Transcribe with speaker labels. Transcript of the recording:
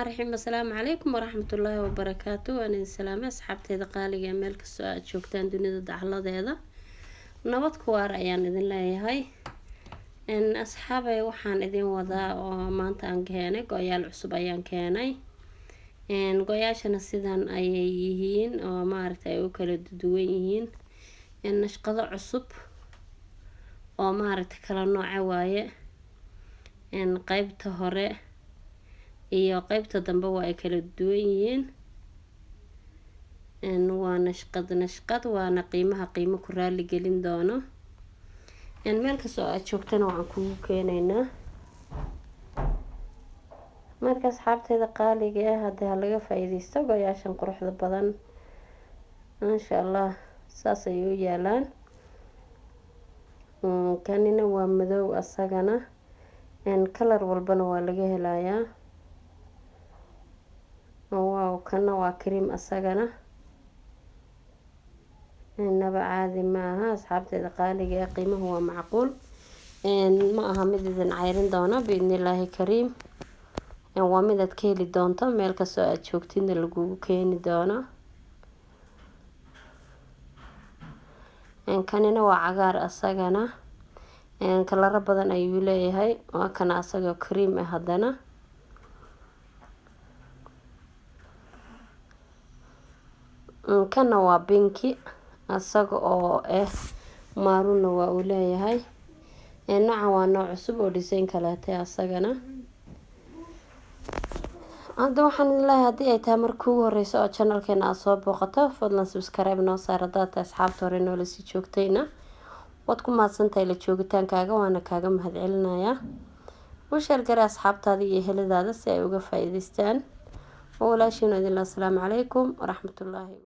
Speaker 1: الرحمن الرحيم. السلام عليكم ورحمة الله وبركاته. أنا السلامة أصحابتي قالي مeel kastoo aad joogtaan dunida dacaladeeda nabad ku waar ayaan idin leeyahay. Asxaabay waxaan idin wadaa oo maanta aan keenay go'yaal cusub ayaan keenay. Go'yaashana sidan ayay yihiin oo maaragtay ay u kala duwan yihiin. Nashqado cusub oo maaragtay kala nooc waaye. Qaybta hore iyo qaybta dambe waa ay kala duwan yihiin. Waa nashqad waana qiimo ku raali gelin doono. Meel kastoo aad joogtana waxaan kugu keenaynaa. Marka asxaabteeda qaaliga ah hadda laga faa'iideysto go'yaashan quruxda badan. Insha Allah saas ay u yaalaan. Kanina waa madow asagana. Kalar walbana waa laga helayaa. Wow, kana waa cream asagana. Inaba caadi maaha asxaabteeda qaaliga ah, qiimuhu waa macquul. Ma aha mid idin cayrin doona biidnillaahi kariim. Waa mid aad ka heli doonto meel kastoo aad joogtidna lagugu keeni doono. Kanina waa cagaar asagana. Kalara badan ayuu leeyahay. Waa kana asagoo cream ah haddana. Kana waa pinki asaga oo maaruna waa uu leeyahay. Noocan waa nooc cusub oo design kala tahay asagana. Hadda waxaan leeyahay haddii ay tahay markii ugu horeyso oo channel-keena aad soo booqato fadlan subscribe noo saar haddaad asxaabta hore noola sii joogtayna. Waad ku mahadsantahay la joogitaankaaga waana kaaga mahadcelinayaa. U sheer garay asxaabtaada iyo eheladaada si ay uga faa'iideystaan. Walaashiin idin la salaamu calaykum waraxmatullaahi